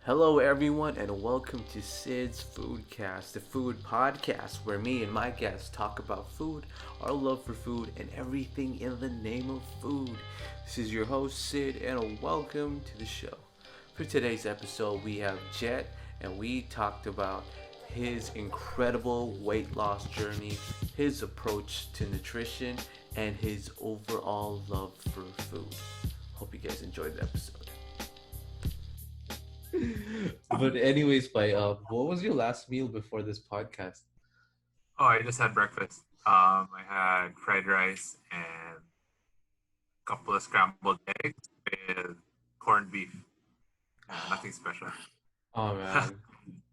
Hello, everyone, and welcome to Sid's Foodcast, the food podcast where me and my guests talk about food, our love for food, and everything in the name of food. This is your host, Sid, and welcome to the show. For today's episode, we have Jet, and we talked about his incredible weight loss journey, his approach to nutrition, and his overall love for food. Hope you guys enjoyed the episode. But anyways, what was your last meal before this podcast? Oh, I just had breakfast. I had fried rice and a couple of scrambled eggs with corned beef. Nothing special. Oh man,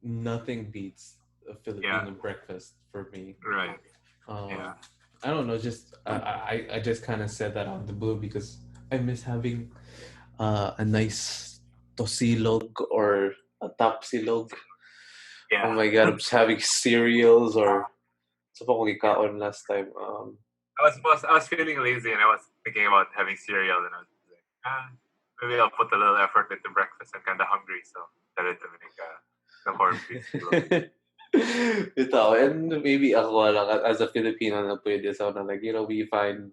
nothing beats a Yeah, Filipino breakfast for me. right. Um, Yeah. I don't know, just I just kind of said that out of the blue because I miss having a nice tosilog or a tapsilog. Oh Yeah. my god, I'm just having cereals or sa pa ko gikaon last time. I was feeling lazy and I was thinking about having cereal and I was like, maybe I'll put a little effort into breakfast. I'm kind of hungry, so decided to make the corned beef. Ito, and maybe ako lang as a Filipino na pwede so na like, we find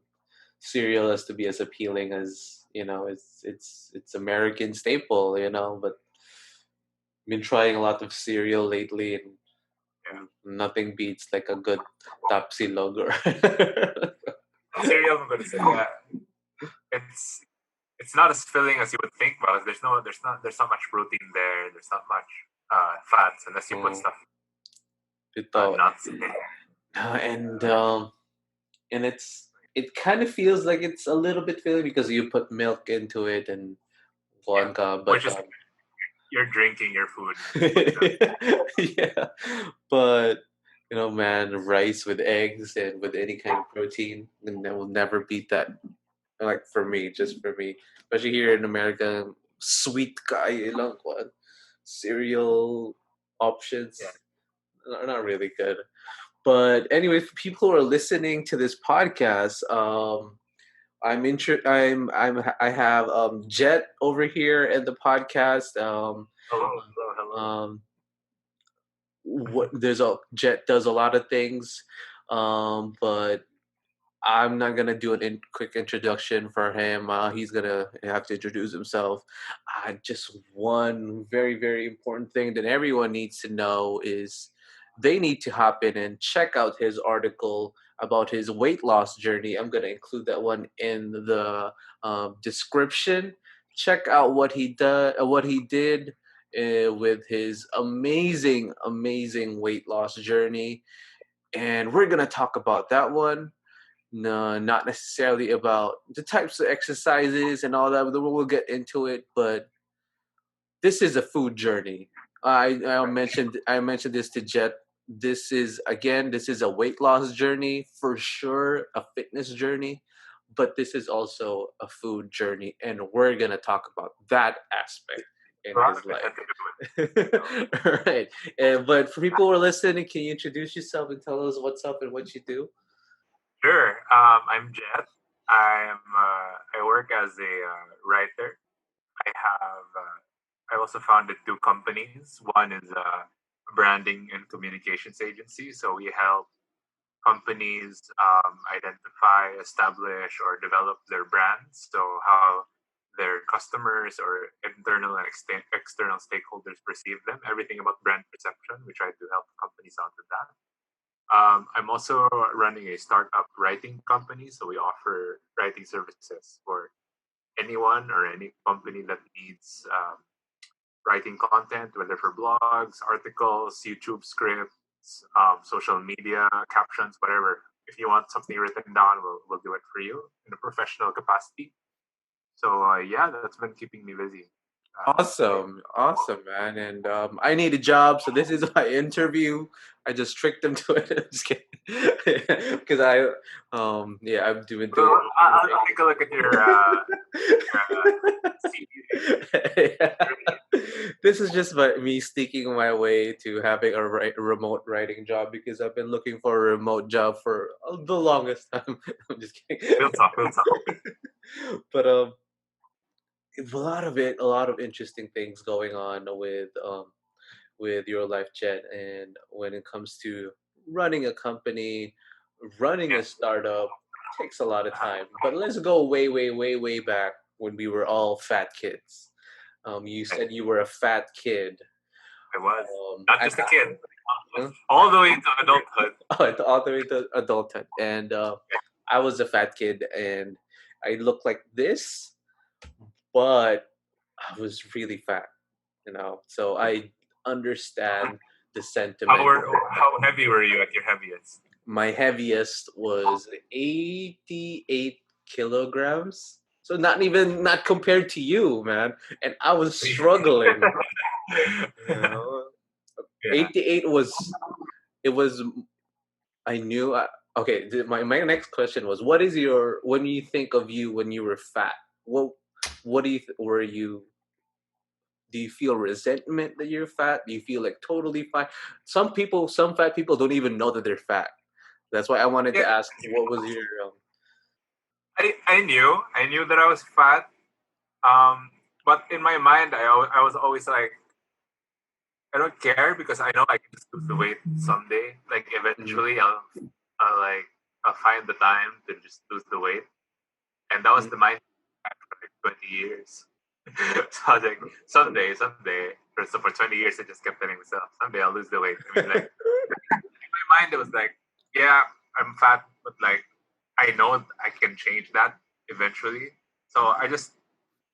cereal as to be as appealing as, it's American staple, but been trying a lot of cereal lately and Yeah. nothing beats like a good tapsilog or Cereal, I'm gonna say, it's it's not as filling as you would think, because there's not much protein there. There's not much fats unless you put oh, stuff ito. nuts in there. And it kind of feels like it's a little bit filling because you put milk into it and Yeah, vodka, which but is you're drinking your food. yeah, but man, rice with eggs and with any kind of protein, and that will never beat that. Like for me, just for me, especially here in America, sweet guy, cereal options Yeah. are not really good. But anyway, for people who are listening to this podcast, I have Jet over here in the podcast. Hello, hello, hello. Um, what there's a Jet does a lot of things, but I'm not gonna do quick introduction for him. He's gonna have to introduce himself. Just one very very important thing that everyone needs to know is they need to hop in and check out his article about his weight loss journey. I'm gonna include that one in the description. Check out what he did with his amazing weight loss journey, and we're gonna talk about that one. No, not necessarily about the types of exercises and all that. We'll get into it, but this is a food journey. I mentioned this to Jet. This is a weight loss journey for sure, a fitness journey, but this is also a food journey, and we're gonna talk about that aspect in A lot his of it had to do life. Right. But for people who are listening, can you introduce yourself and tell us what's up and what you do? Sure. I'm Jet. I work as a writer. I also founded two companies. One is a branding and communications agency. So we help companies identify, establish, or develop their brands. So how their customers or internal and external stakeholders perceive them. Everything about brand perception. We try to help companies out with that. I'm also running a startup writing company, so we offer writing services for anyone or any company that needs writing content, whether for blogs, articles, YouTube scripts, social media captions, whatever. If you want something written down, we'll do it for you in a professional capacity. So yeah, that's been keeping me busy. Awesome, man. And I need a job, so this is my interview. I just tricked them to it. I'm just kidding, because yeah, I'm doing Well, doing. I'll take a look at your CV. Yeah. This is just me sneaking my way to having a remote writing job because I've been looking for a remote job for the longest time. I'm just kidding. We'll talk. We'll talk. But a lot of interesting things going on with your life, Jet. And when it comes to running a company, running a Yes. startup takes a lot of time. But let's go way, way, way, way back when we were all fat kids. You Right. said you were a fat kid. I was not At just a kid, huh? all the way to adulthood. All the way to adulthood, and I was a fat kid, and I looked like this, but I was really fat, So I understand the How sentiment. were how heavy were you at your heaviest? My heaviest was 88 kilograms. So not compared to you, man. And I was struggling. You know, Yeah. 88 it was I knew okay, my next question was what is your when you think of you when you were fat? What do you were you do you feel resentment that you're fat? Do you feel like totally fine? Some fat people don't even know that they're fat. That's why I wanted Yeah. to ask, what was your I knew that I was fat. But in my mind, I was always like, I don't care because I know I can just lose the weight someday. Like Mhm, eventually, I'll find the time to just lose the weight, and that was mhm. the mind for like 20 years. So I was like, someday. For 20 years, I just kept telling myself, someday I'll lose the weight. I mean, like in my mind, it was like, yeah, I'm fat, but like I know I can change that eventually. So I just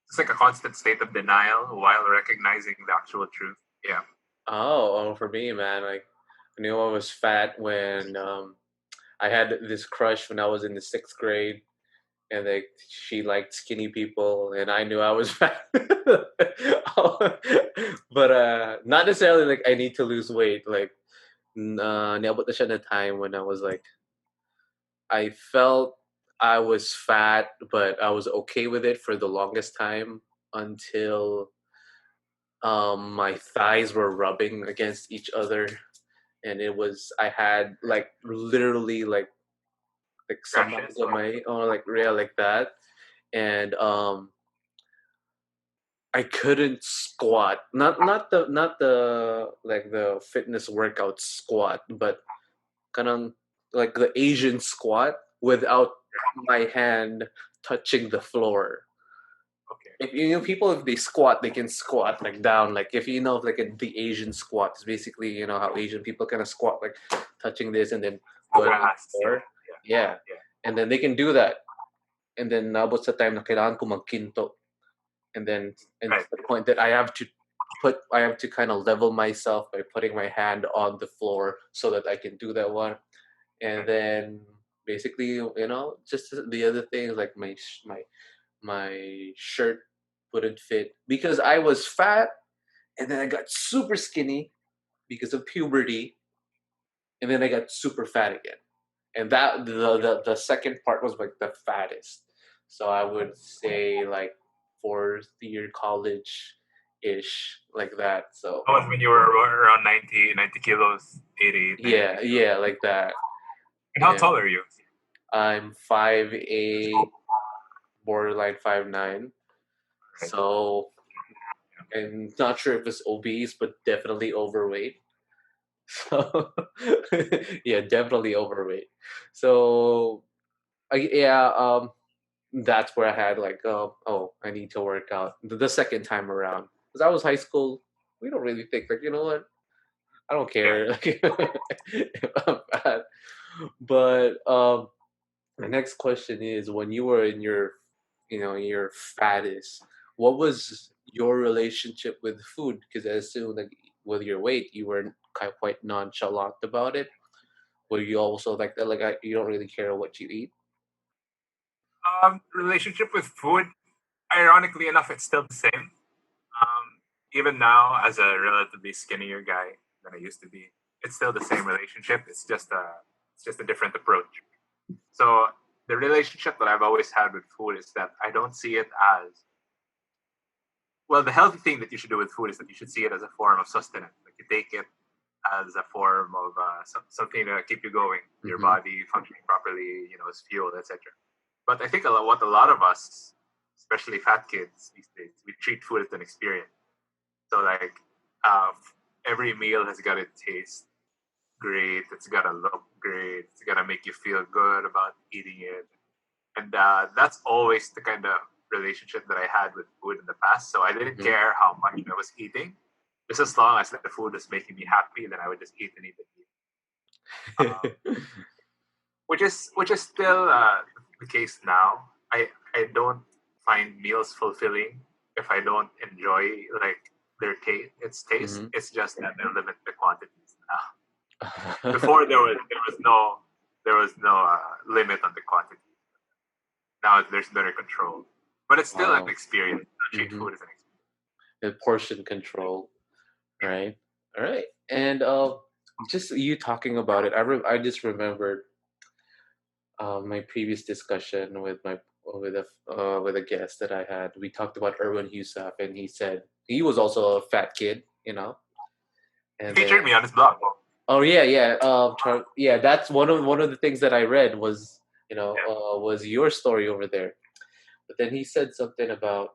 it's like a constant state of denial while recognizing the actual truth. Yeah. For me, man, like I knew I was fat when I had this crush when I was in the sixth grade, and like she liked skinny people, and I knew I was fat. But not necessarily like I need to lose weight. Like niabot na siya na time when I was like I felt I was fat, but I was okay with it for the longest time until my thighs were rubbing against each other, and I had like literally like some Crashes or my or like real like that, and I couldn't squat. Not the like the fitness workout squat, but kind of like the Asian squat without my hand touching the floor. okay. If you know people, if they squat, they can squat like down. Like if you know like the Asian squat is basically how Asian people kind of squat like touching this and then going on the Grass. Yeah. floor. Yeah. Yeah, Yeah. and then they can do that. And then nabot sa time na kailangan ko magkinto. And Right. to the point that I have to kind of level myself by putting my hand on the floor so that I can do that one. And Right. then basically, just the other things like my shirt wouldn't fit because I was fat, and then I got super skinny because of puberty, and then I got super fat again. And that the second part was like the fattest. So I would say like fourth year college ish, like that. So That was when you were around 90 kilos, 88, 90 yeah, kilos. yeah, like that. And how And tall are you? I'm 5'8", borderline 5'9". Right. So I'm not sure if it's obese, but definitely overweight. So yeah, definitely overweight. So yeah, that's where I had like, oh, I need to work out the second time around because I was high school. We don't really think like, you know what? I don't Yeah. care like, if I'm fat. But my next question is, when you were in your fattest, what was your relationship with food? Because I assume like with your weight, you were quite nonchalant about it. Were you also like that? Like you don't really care what you eat? Relationship with food. Ironically enough, it's still the same. Even now, as a relatively skinnier guy than I used to be, it's still the same relationship. It's just a different approach. So the relationship that I've always had with food is that I don't see it as well. The healthy thing that you should do with food is that you should see it as a form of sustenance. Like you take it as a form of something to keep you going, your Mm-hmm. body functioning properly, as fuel, etc. But I think what a lot of us especially fat kids these days, we treat food as an experience. So like, uh, every meal has got to taste great. It's got to look great. It's got to make you feel good about eating it. And that's always the kind of relationship that I had with food in the past. So I didn't Mm-hmm. care how much I was eating, just as long as the food was making me happy, then I would just eat and eat and eat. Um, which is still the case now. I don't find meals fulfilling if I don't enjoy like their taste. Its taste. Mm-hmm. It's just that I limit the quantities now. Before there was no limit on the quantity. Now there's better control, but it's still an Wow. experience. Street Mm-hmm. food is an experience. The portion control, right? All right. And just you talking about it, I just remembered my previous discussion with my with a guest that I had. We talked about Erwin Husaf, and he said he was also a fat kid, you know. He And then featured me on his blog. oh yeah, yeah, yeah. That's one of the things that I read was Yeah, was your story over there. But then he said something about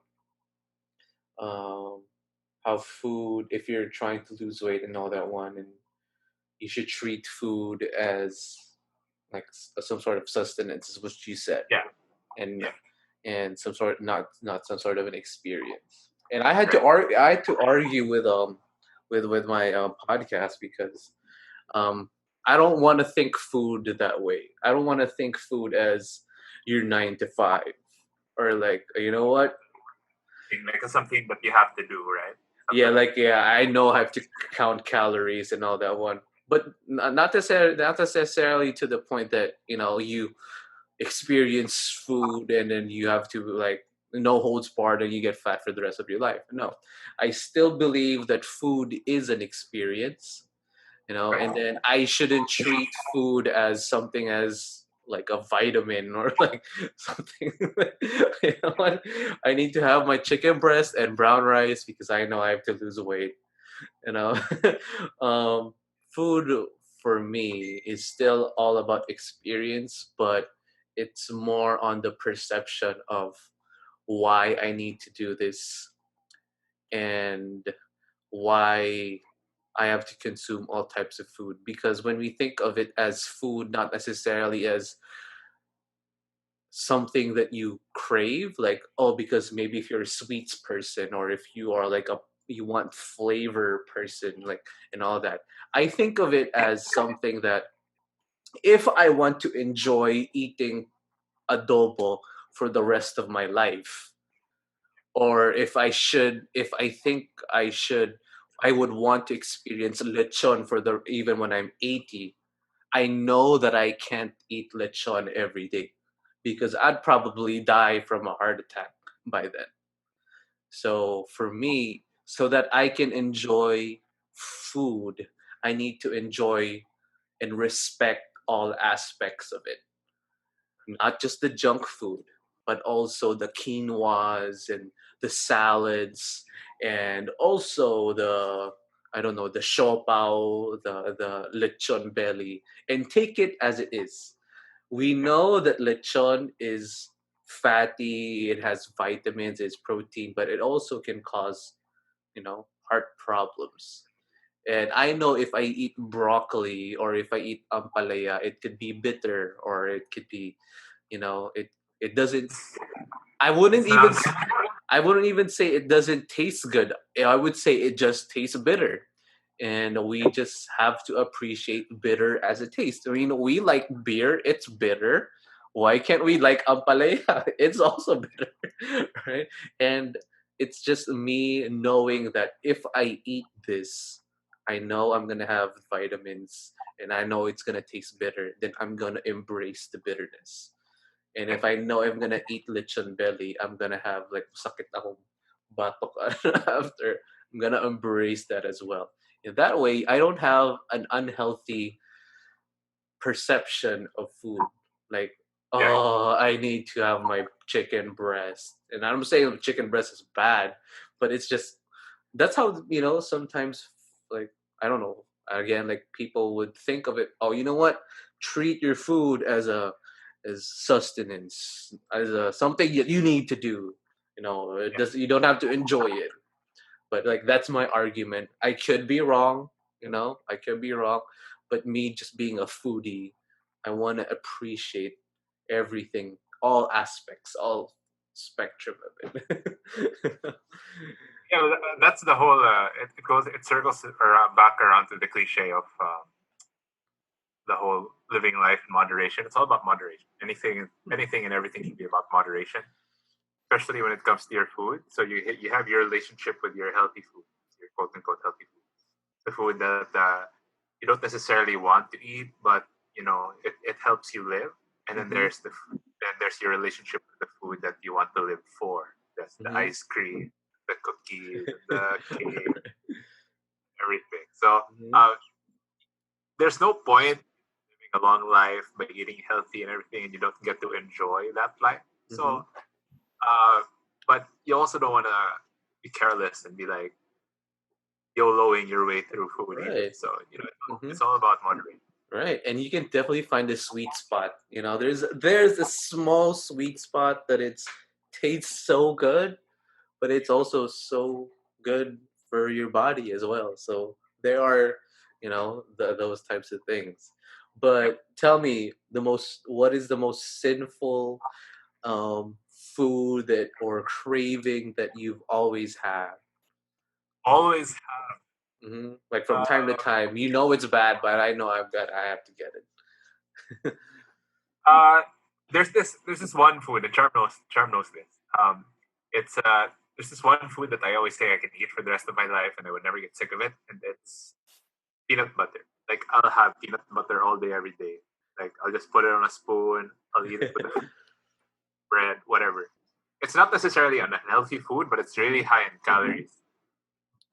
um how food, if you're trying to lose weight and all that one, and you should treat food as like some sort of sustenance, is what you said, yeah, and yeah. some sort, not some sort of an experience. And I had to Right. argue. I had to argue with my podcast because um I don't want to think food that way. I don't want to think food as your 9 to 5, or like, you know what, Like something that you have to do, right? yeah, Something. like, yeah, I know I have to count calories and all that one, but not necessarily to the point that you experience food and then you have to, like, no holds barred and you get fat for the rest of your life. No, I still believe that food is an experience, and Right. then I shouldn't treat food as something as like a vitamin or like something. What? I need to have my chicken breast and brown rice because I know I have to lose weight. You know, um, food for me is still all about experience, but it's more on the perception of why I need to do this and why I have to consume all types of food. Because when we think of it as food, not necessarily as something that you crave, like, oh, because maybe if you're a sweets person or if you are like a you want flavor person, like, and all that. I think of it as something that if I want to enjoy eating adobo for the rest of my life, or if I think I would want to experience lechon for the even when I'm 80. I know that I can't eat lechon every day because I'd probably die from a heart attack by then. So for me, so that I can enjoy food, I need to enjoy and respect all aspects of it, not just the junk food, but also the quinoas and the salads, and also the, I don't know, the siopao, the lechon belly, and take it as it is. We know that lechon is fatty, it has vitamins, it's protein, but it also can cause, heart problems. And I know if I eat broccoli or if I eat ampalaya, it could be bitter or it could be, it doesn't. I wouldn't It's even not. s- I wouldn't even say it doesn't taste good. I would say it just tastes bitter. And we just have to appreciate bitter as a taste. I mean, we like beer, it's bitter. Why can't we like ampalaya? It's also bitter, right? And it's just me knowing that if I eat this, I know I'm gonna have vitamins and I know it's gonna taste bitter, then I'm gonna embrace the bitterness. And if I know I'm gonna eat lechon belly, I'm gonna have like sakit akong batok after. I'm gonna embrace that as well. In that way, I don't have an unhealthy perception of food. Like, Yeah, oh, I need to have my chicken breast. And I'm saying chicken breast is bad, but it's just that's how, sometimes, like, I don't know, again, like, people would think of it, oh, you know what, treat your food as sustenance, as something that you need to do. It Yeah. does. You don't have to enjoy it. But like that's my argument. I could be wrong, I could be wrong, but me just being a foodie, I want to appreciate everything, all aspects, all spectrum of it. Yeah, that's the whole. It circles around, back around to the cliche of the whole living life in moderation. It's all about moderation. Anything and everything should be about moderation, especially when it comes to your food. So you have your relationship with your healthy food, your quote unquote healthy food, the food that you don't necessarily want to eat, but it helps you live. And then Hmm. there's your relationship with the food that you want to live for. That's the Hmm. ice cream, the cookies, the cake, everything. So Hmm. uh, there's no point living a long life by eating healthy and everything, and you don't get to enjoy that life. Hmm. So, but you also don't want to be careless and be like YOLOing your way through food either. Right. So Hmm. it's all about moderation. Right. And you can definitely find a sweet spot. There's a small sweet spot that it's tastes so good, but it's also so good for your body as well. So there are, those types of things. Yep. But tell me, what is the most sinful food that or craving that you've always had? Always have. Like from time to Uh, time, it's bad, but I have to get it. uh, there's this one food, and Charm knows this. It's there's this one food that I always say I can eat for the rest of my life, and I would never get sick of it, and it's peanut butter. Like I'll have peanut butter all day, every day. Like I'll just put it on a spoon. I'll eat it with the bread, whatever. It's not necessarily an unhealthy food, but it's really high in calories.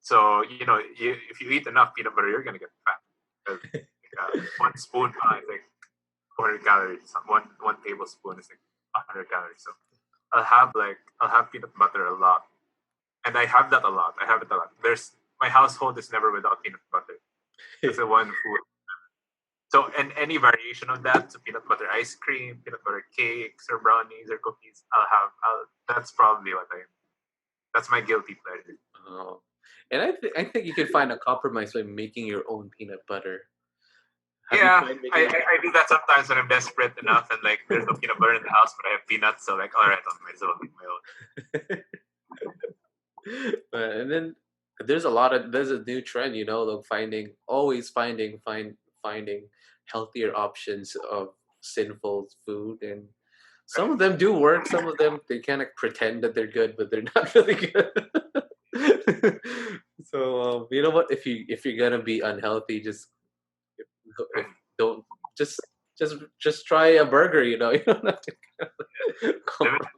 So if you eat enough peanut butter, you're gonna get fat. 'Cause, one spoon is like 400 calories. One tablespoon is like 100 calories. So I'll have peanut butter a lot, and I have that a lot. I have it a lot. There's My household is never without peanut butter. That's the one food. So, and any variation of that, so peanut butter ice cream, peanut butter cakes, or brownies, or cookies, that's probably that's my guilty pleasure. Oh. And I think you can find a compromise by making your own peanut butter. Have you Yeah, tried I, making I, I do that sometimes when I'm desperate enough and like there's no peanut butter in the house, but I have peanuts, so like, all right, I might as well make my own. And then there's a new trend, like finding healthier options of sinful food, and some Right. of them do work. Some of them they kind of pretend that they're good, but they're not really good. So you know what? If you're gonna be unhealthy, just if Right. don't just try a burger. You don't have to come Limit, up.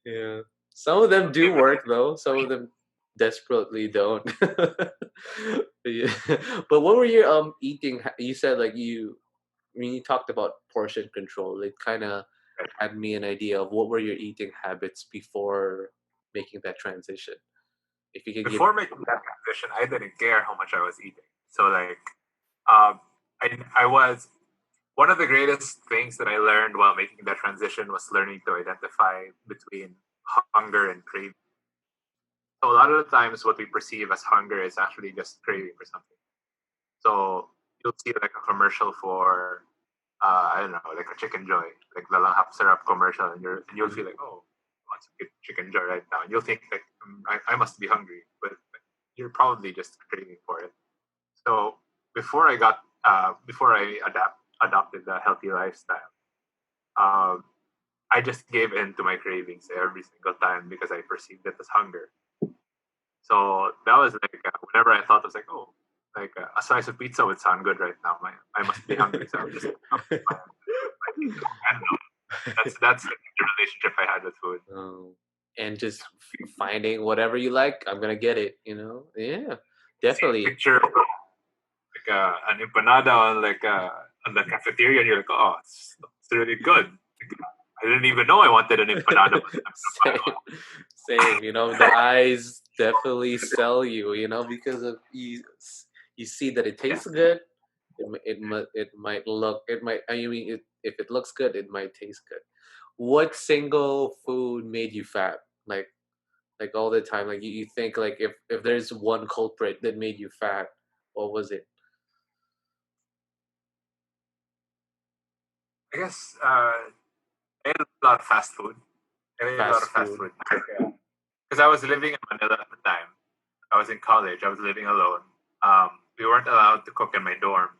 Yeah. Some of them do limit. work though. Some of them desperately don't. Yeah. But what were your eating you said like when you talked about portion control, it kind of Right. had me an idea of what were your eating habits before making that transition. If you could give. Before making that transition, I didn't care how much I was eating. So like, um, I was one of the greatest things that I learned while making that transition was learning to identify between hunger and craving. So a lot of the times, what we perceive as hunger is actually just craving for something. So you'll see like a commercial for I don't know, like a Chicken Joy, like the Langhap syrup commercial, and you'll feel Mhm. like, oh, I want some good Chicken Joy right now, and you'll think like I must be hungry, but you're probably just craving for it. So before I adopted the healthy lifestyle, um, I just gave in to my cravings every single time because I perceived it as hunger. So that was like whenever I thought, I was like, oh, like a slice of pizza would sound good right now. I must be hungry, so I'm just my pizza. I don't know. That's the relationship I had with food. Oh, and just finding whatever you like, I'm gonna get it. Yeah, See a definitely. picture of like an empanada on the cafeteria, and you're like, oh, it's really good. Like, I didn't even know I wanted an empanada, but I'm gonna buy Same, one. same. The eyes definitely sell you. Because of you see that it Yeah. tastes good. It might. I mean, if it looks good, it might taste good. What single food made you fat? Like all the time. Like you think like if there's one culprit that made you fat, what was it? I guess I ate a lot of fast food. I ate a lot of Fast fast food. food. Because I was living in Manila at the time. I was in college. I was living alone. We weren't allowed to cook in my dorm,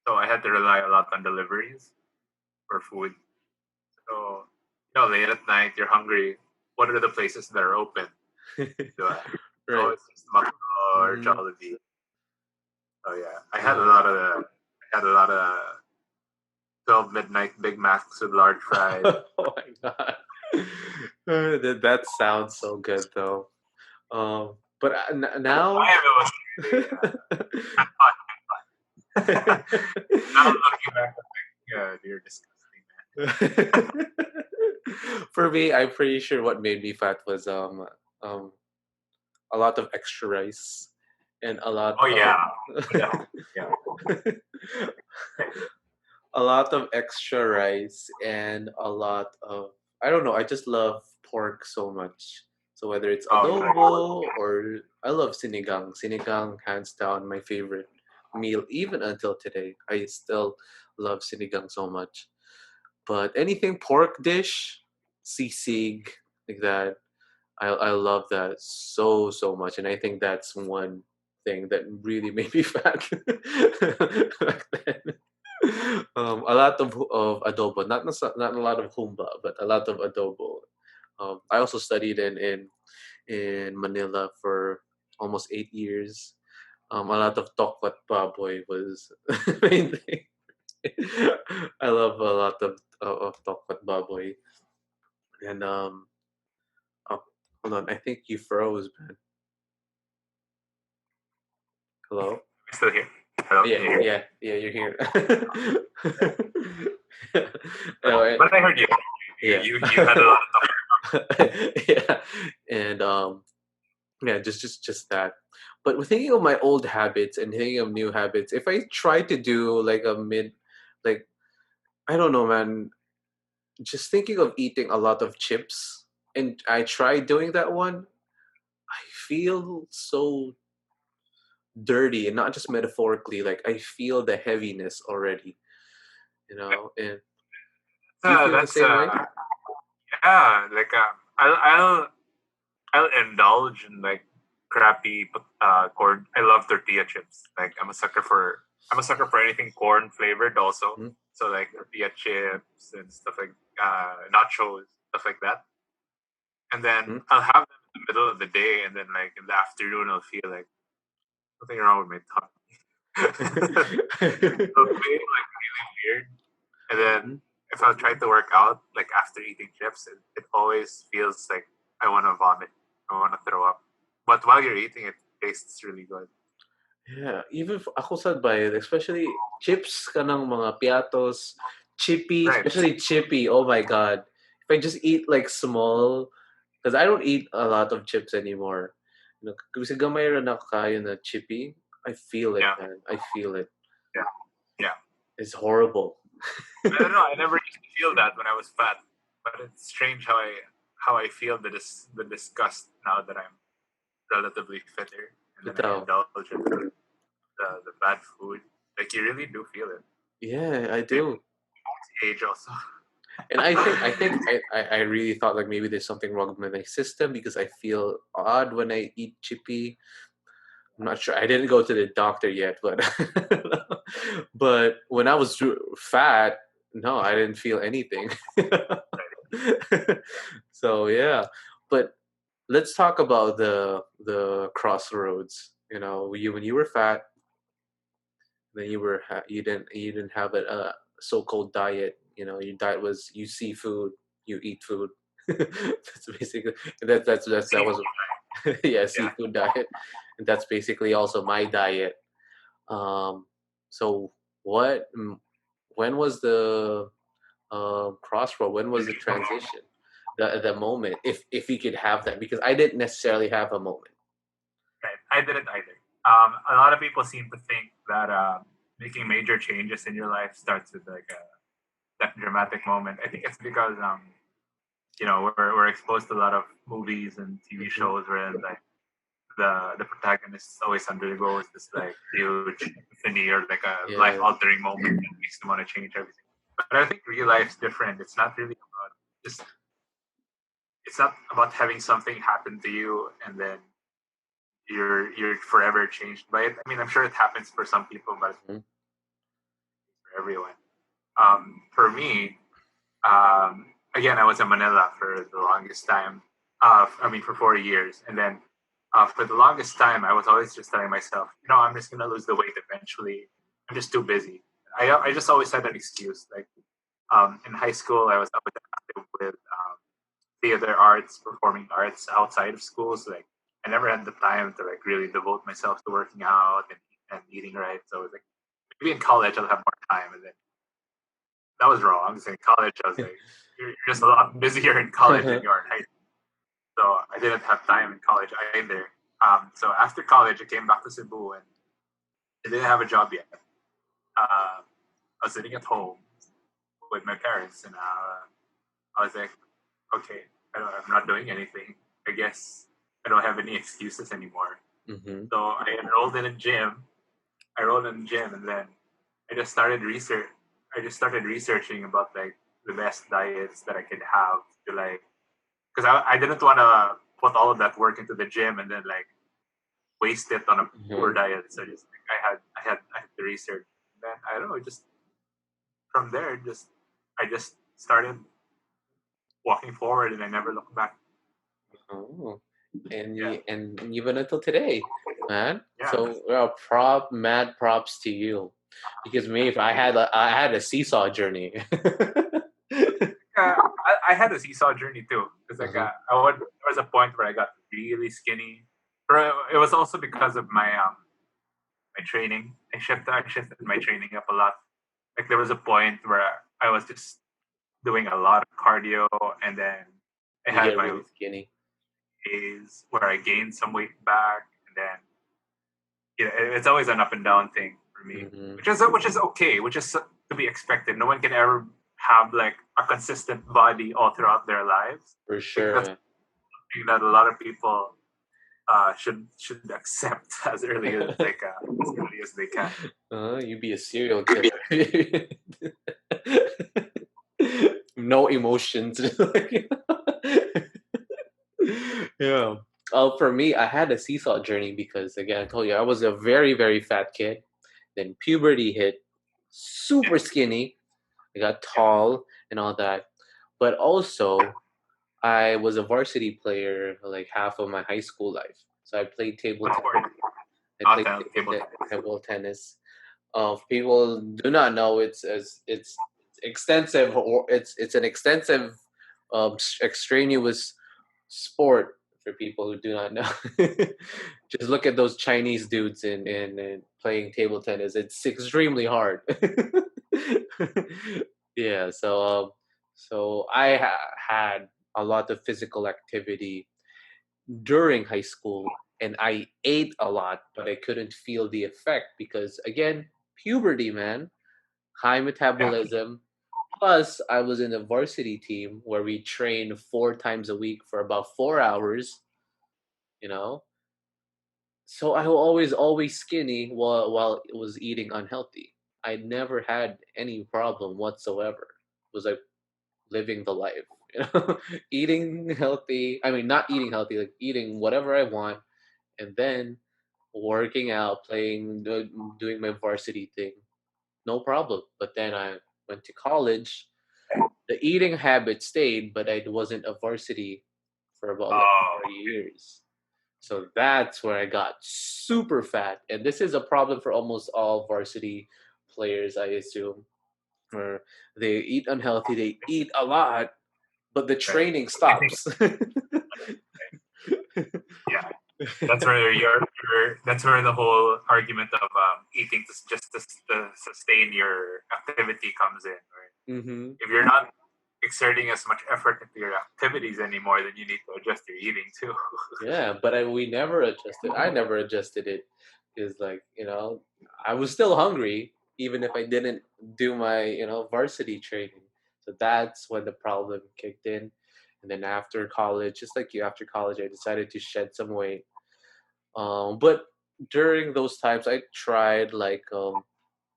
so I had to rely a lot on deliveries for food. So, late at night, you're hungry. What are the places that are open? So it's Right. always just Makdo or Mm. Jollibee. Oh yeah, Uh, I had a lot of 12 midnight Big Macs with large fries. oh my god. That sounds so good though. But now I it was really now looking back, I'm like, yeah, you're disgusting, for me, I'm pretty sure what made me fat was um a lot of extra rice and a lot man. Oh of yeah, yeah. a lot of extra rice and a lot of I don't know, I just love pork so much. So whether it's Oh, adobo or I love sinigang. Sinigang hands down my favorite meal even until today. I still love sinigang so much. But anything pork dish, sisig, like that, I love that so much, and I think that's one thing that really made me fat back then. A lot of adobo, not a lot of humba, but a lot of adobo. I also studied in Manila for almost 8 years. A lot of tokwat baboy was main thing. I love a lot of tokwat baboy, and oh, hold on, I think you froze, man. Hello? I'm still here. Hello, Yeah, can you hear me? yeah, you're here. But, Anyway, but I heard you. You, yeah. you. you had a lot of Yeah. And yeah, just that. But with thinking of my old habits and thinking of new habits, if I try to do like a mid like I don't know, man, just thinking of eating a lot of chips and I try doing that one, I feel so dirty and not just metaphorically, like I feel the heaviness already, and do you feel the that's same way? yeah. Like I'll indulge in like crappy corn. I love tortilla chips. Like I'm a sucker for anything corn flavored also. Mhm, So like tortilla chips and stuff like nachos, stuff like that. And then mhm. I'll have them in the middle of the day, and then like in the afternoon, I'll feel like something wrong with my tummy. It'll feel like really weird. And then Mhm. if I try to work out, like after eating chips, it always feels like I want to vomit. I want to throw up. But while you're eating, it tastes really good. Yeah, even ako sad bayad, especially chips kanang mga piatos, chippy, Right. especially chippy. Oh my god. If I just eat like small, because I don't eat a lot of chips anymore. Kasi gamay ra na kayo na chippy, I feel it, Yeah. man. I feel it. Yeah. Yeah. It's horrible. I don't know. I never used to feel that when I was fat, but it's strange how I feel the disgust now that I'm relatively fitter, and then I Bitaw. indulge in the bad food. Like you really do feel it. Yeah, I Maybe do. age also. And I really thought like maybe there's something wrong with my system because I feel odd when I eat chippy. I'm not sure. I didn't go to the doctor yet, but but when I was fat, no, I didn't feel anything. So yeah, but let's talk about the crossroads. When you were fat, then you didn't have a so-called diet. Your diet was you see food, you eat food. That's basically that was yeah, Yeah. seafood diet, and that's basically also my diet. Um, so what? When was the crossroad? When was the transition? The moment, if you could have that, because I didn't necessarily have a moment. Right. I didn't either. A lot of people seem to think that making major changes in your life starts with like that dramatic moment. I think it's because we're exposed to a lot of movies and TV Mm-hmm. shows where like the protagonist always undergoes this like huge epiphany or like a life Yes. altering moment that makes them want to change everything. But I think real life's different. It's not really about just it's not about having something happen to you and then you're forever changed by it. I mean, I'm sure it happens for some people, but Mm-hmm. for everyone. For me, again, I was in Manila for the longest time. For 4 years, and then for the longest time, I was always just telling myself, I'm just gonna lose the weight eventually. I'm just too busy. I just always had an excuse. Like in high school, I was active with theater arts, performing arts outside of school. So like I never had the time to like really devote myself to working out and eating right. So I was like, maybe in college I'll have more time, and then that was wrong. So in college, I was like, you're just a lot busier in college than you are in high school. So I didn't have time in college either. So after college, I came back to Cebu and I didn't have a job yet. I was sitting at home with my parents, and I was like, okay, I'm not doing anything. I guess I don't have any excuses anymore. Mm-hmm. So I enrolled in a gym. I enrolled in a gym, and then I just started research. I just started researching about like the best diets that I could have to like, because I didn't want to put all of that work into the gym and then like waste it on a poor Mm-hmm. diet. So just like, I had to research. And then I don't know, just from there, I just started walking forward and I never looked back. Oh, and Yeah, and even until today, man. yeah. So mad props to you, because me, if I had a seesaw journey. I had a seesaw journey too because like Uh-huh. there was a point where I got really skinny. It was also because of my training. I shifted my training up a lot. Like there was a point where I was just doing a lot of cardio, and then I You had get my really skinny. days where I gained some weight back, and then it's always an up and down thing for me, Mm-hmm. which is okay, which is to be expected. No one can ever have like a consistent body all throughout their lives. For I think sure, that's man. something that a lot of people should accept as early as they can. You be a serial killer. No emotions. Yeah. For me, I had a seesaw journey because, again, I told you I was a very, very fat kid. Then puberty hit, Yeah, super skinny. I got yeah. tall and all that. But also, I was a varsity player like half of my high school life. So I played table What tennis. sport? I played Table tennis. table tennis. People do not know it's extensive, or it's an extensive, extraneous sport for people who do not know. Just look at those Chinese dudes in playing table tennis. It's extremely hard. Yeah, so I had a lot of physical activity during high school, and I ate a lot, but I couldn't feel the effect because, again, puberty, man, high Yeah. metabolism. Plus, I was in a varsity team where we trained 4 times a week for about 4 hours, you know. So I was always skinny while it was eating unhealthy. I never had any problem whatsoever. It was like living the life, eating healthy. I mean, not eating healthy, like eating whatever I want, and then working out, doing my varsity thing, no problem. But then I went to college. The eating habit stayed, but I wasn't a varsity for about like Oh, 4 years. So that's where I got super fat. And this is a problem for almost all varsity players, I assume, where they eat unhealthy, they eat a lot, but the right. training I think stops. yeah. That's where the whole argument of eating to sustain your activity comes in. Right? Hmm. If you're not exerting as much effort into your activities anymore, then you need to adjust your eating too. Yeah, but we never adjusted. I never adjusted it because, like, I was still hungry even if I didn't do my varsity training. So that's when the problem kicked in. And then after college, just like you, after college, I decided to shed some weight. But during those times, I tried like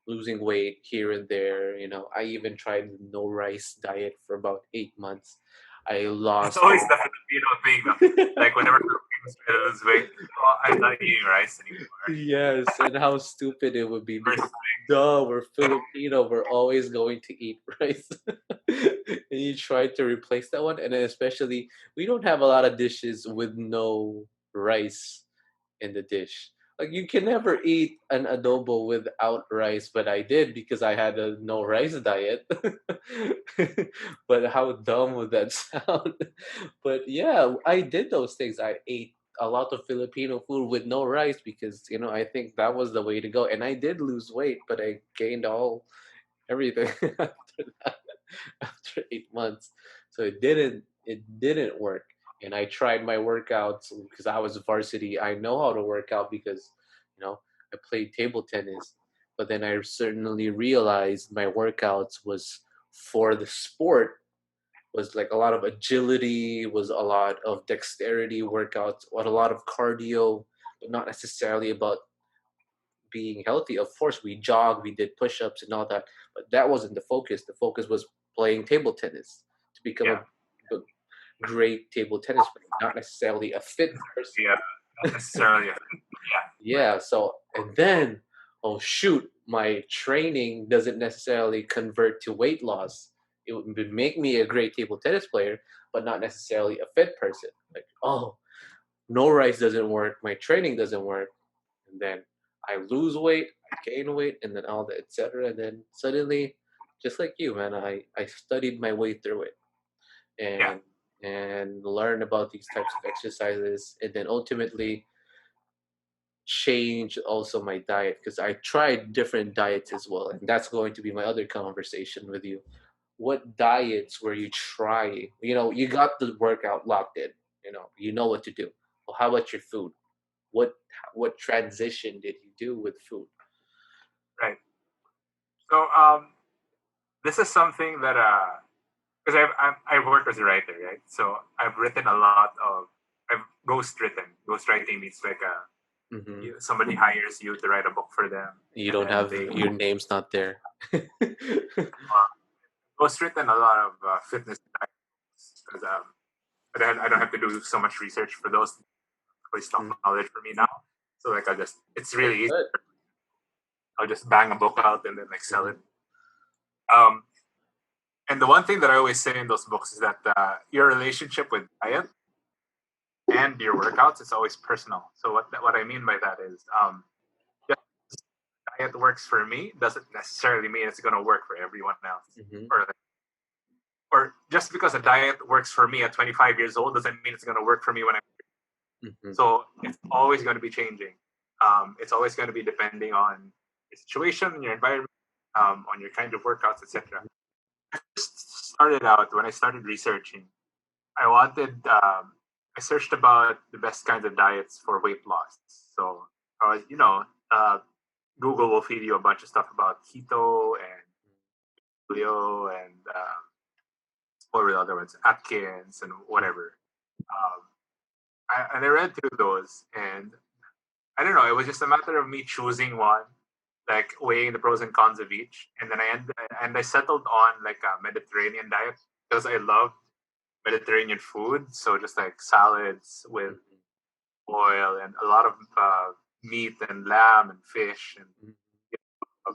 losing weight here and there. You know, I even tried the no rice diet for about 8 months. I It's lost. always the Filipino thing, though. Like whenever Filipinos try to lose weight, oh, I'm not eating rice anymore. Yes, and how stupid it would be because First, duh, we're Filipino, we're always going to eat rice. And you try to replace that one, and then especially we don't have a lot of dishes with no rice in the dish. Like you can never eat an adobo without rice, but I did because I had a no rice diet. But how dumb would that sound? But yeah, I did those things. I ate a lot of Filipino food with no rice because I think that was the way to go. And I did lose weight, but I gained everything after that, after 8 months. So it didn't work. And I tried my workouts because I was varsity. I know how to work out because you know I played table tennis. But then I certainly realized my workouts was for the sport, was like a lot of agility, was a lot of dexterity workouts, what a lot of cardio, but not necessarily about being healthy. Of course, we jogged, we did push-ups and all that, but that wasn't the focus. The focus was playing table tennis to become yeah, a great table tennis player, not necessarily a fit person. yeah, not necessarily. Yeah, Yeah. So, and then, oh shoot, my training doesn't necessarily convert to weight loss. It would make me a great table tennis player, but not necessarily a fit person. Like, oh, no rice doesn't work. My training doesn't work. And then I lose weight, I gain weight, and then all that, etc. And then suddenly, just like you, man, I studied my way through it yeah, and learned about these types of exercises, and then ultimately change also my diet because I tried different diets as well, and that's going to be my other conversation with you. What diets were you trying? You got the workout locked in. You know what to do. Well, how about your food? What what transition did you do with food? right. So this is something that because I work as a writer, right? So I've written a lot of I've ghostwriting means like Hmm. somebody hires you to write a book for them, You and don't then have they your name's not there. ghostwritten a lot of fitness diets because I don't have to do so much research for those waste of Mm. knowledge for me now. So like it's That's really easy. good. I'll just bang a book out and then like sell Mhm. it. Um, and the one thing that I always say in those books is that your relationship with diet and your workouts is always personal. So what I mean by that is, just diet works for me doesn't necessarily mean it's going to work for everyone else. Mhm. Or just because a diet works for me at 25 years old doesn't mean it's going to work for me when I'm. Mhm. So it's always going to be changing. It's always going to be depending on your situation, your environment, on your kind of workouts, etc. Just started out when I started researching. I wanted. I searched about the best kinds of diets for weight loss. So I was, Google will feed you a bunch of stuff about keto and paleo and what were the other ones, Atkins and whatever. Um, and I read through those, and I don't know. It was just a matter of me choosing one, like weighing the pros and cons of each, and then I settled on like a Mediterranean diet because I love Mediterranean food. So just like salads with Mhm. oil and a lot of meat and lamb and fish and Mhm. uh,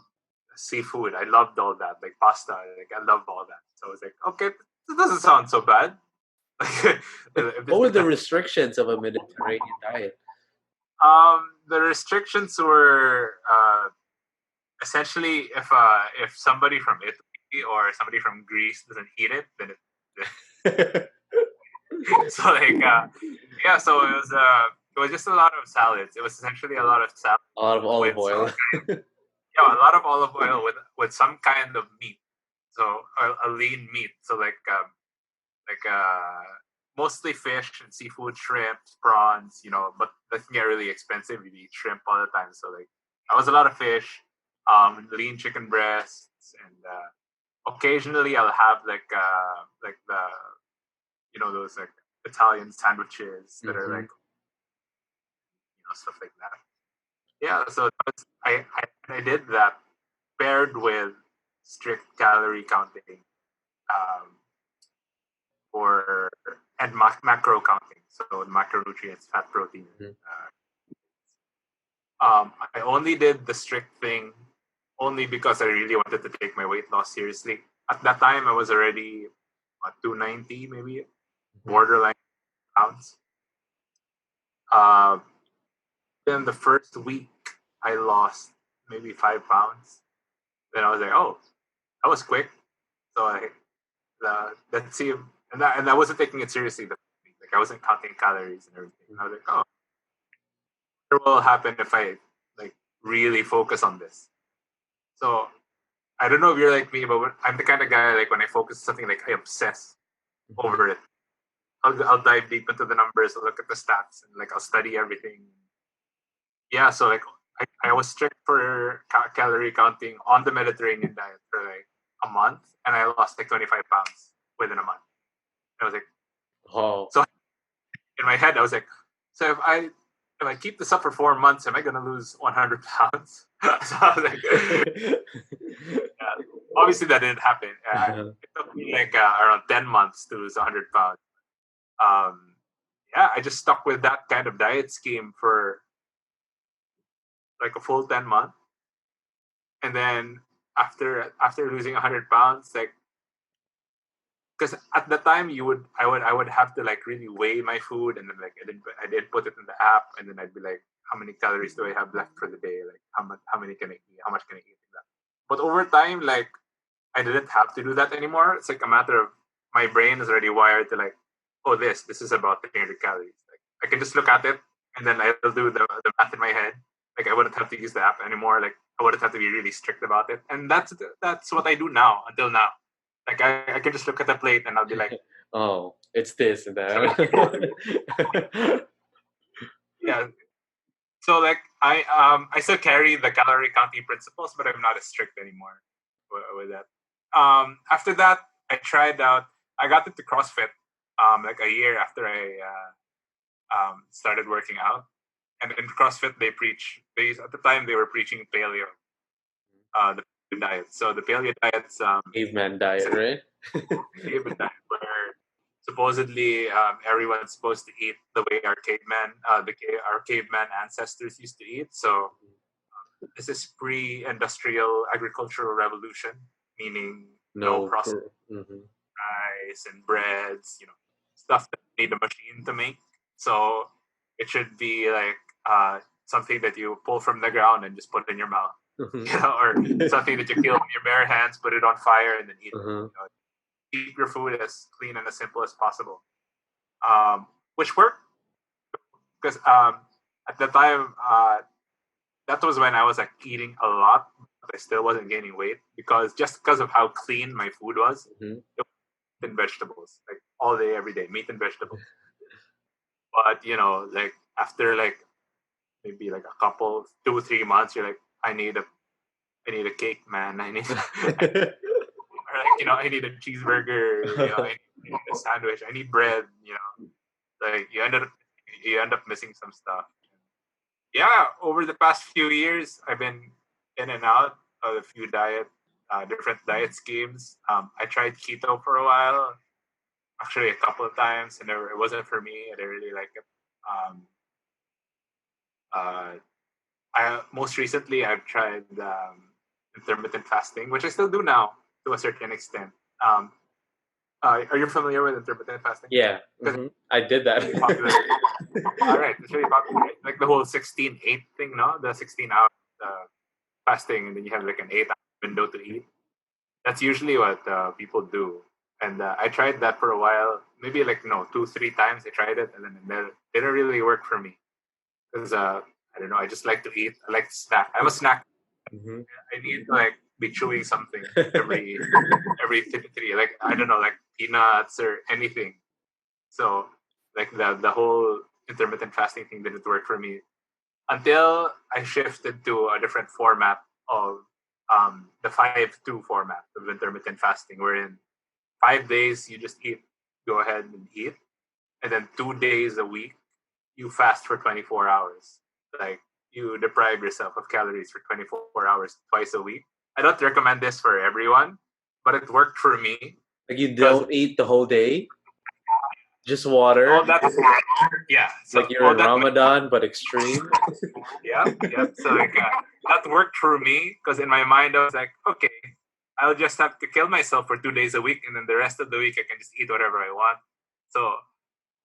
seafood. I loved all that, like pasta. Like I love all that. So I was like, okay, this doesn't sound so bad. If What this were the becomes, restrictions of a Mediterranean diet? the restrictions were essentially if somebody from Italy or somebody from Greece doesn't eat it, then so like yeah. So it was just a lot of salads. It was essentially a lot of salad A lot of olive with some oil. yeah, a lot of olive oil with some kind of meat. So a lean meat. So like mostly fish and seafood, shrimp, prawns. But that can get really expensive if you eat shrimp all the time. So like that was a lot of fish, lean chicken breasts, and occasionally I'll have like the those like Italian sandwiches that are like stuff like that. Yeah, so I did that paired with strict calorie counting, um, or and macro counting, so macronutrients, fat, protein. I only did the strict thing only because I really wanted to take my weight loss seriously. At that time, I was already 290, maybe borderline pounds. Then the first week, I lost maybe 5 pounds. Then I was like, oh, that was quick. So let's see. And I wasn't taking it seriously. Like I wasn't counting calories and everything. I was like, oh, what will happen if I like really focus on this? So I don't know if you're like me, but I'm the kind of guy like when I focus on something, like I obsess over it. I'll dive deep into the numbers. I'll look at the stats and like I'll study everything. Yeah, so like I was strict for calorie counting on the Mediterranean diet for like a month, and I lost like 25 pounds within a month. I was like, oh. So in my head, I was like, so if I keep this up for 4 months, am I going to lose 100 pounds? So I was like, yeah. Obviously that didn't happen. It took me like around 10 months to lose 100 pounds. Yeah, I just stuck with that kind of diet scheme for like a full 10 months. And then after losing 100 pounds, like, because at the time I would have to like really weigh my food, and then like I did put it in the app, and then I'd be like, how many calories do I have left for the day? Like how many can I eat? How much can I eat? Like that. But over time, like I didn't have to do that anymore. It's like a matter of my brain is already wired to like, oh, this is about 300 calories. Like I can just look at it, and then I'll do the math in my head. Like I wouldn't have to use the app anymore. Like I wouldn't have to be really strict about it. And that's what I do now until now. Like I can just look at the plate and I'll be like, oh, it's this and that. Yeah. So like I still carry the calorie counting principles, but I'm not as strict anymore with that. After that, I got into CrossFit like a year after I started working out. And in CrossFit, at the time they were preaching paleo, the paleo diet. So the paleo diet's caveman diet, right? caveman diet, where supposedly everyone's supposed to eat the way our caveman ancestors used to eat. So this is pre-industrial agricultural revolution, meaning no processed rice and breads, stuff that you need a machine to make. So it should be like something that you pull from the ground and just put in your mouth, or something that you kill with your bare hands, put it on fire, and then eat it. Keep your food as clean and as simple as possible, which worked because at the time that was when I was like eating a lot, but I still wasn't gaining weight because of how clean my food was. Meat and vegetables, like all day, every day, meat and vegetables. But like after like maybe like a couple 2-3 months, you're like, I need a cake, man. I need or like I need a cheeseburger. I need a sandwich. I need bread. Like you end up missing some stuff. Yeah, over the past few years, I've been in and out of a few different diet schemes. I tried keto for a while, actually a couple of times, and it wasn't for me. I didn't really like it. Most recently I've tried intermittent fasting, which I still do now to a certain extent. Are you familiar with intermittent fasting? Yeah, I did that. Really popular. All right, it's really popular. Right? Like the whole 16-8 thing, no? The 16-hour fasting, and then you have like an 8-hour window to eat. That's usually what people do. And I tried that for a while, maybe like 2-3 times I tried it, and then it didn't really work for me because I don't know. I just like to eat. I like to snack. I'm a snack. I need to like be chewing something every 3, like I don't know, like peanuts or anything. So like the whole intermittent fasting thing didn't work for me until I shifted to a different format of the 5-2 format of intermittent fasting, wherein 5 days you just do go ahead and eat, and then 2 days a week you fast for 24 hours. Like you deprive yourself of calories for 24 hours twice a week. I don't recommend this for everyone, but it worked for me Like you because don't eat the whole day, just all water, that, yeah. So like you're all in that, Ramadan but extreme. yeah, yeah. So like that worked for me because in my mind I was like, okay, I'll just have to kill myself for 2 days a week, and then the rest of the week I can just eat whatever I want. So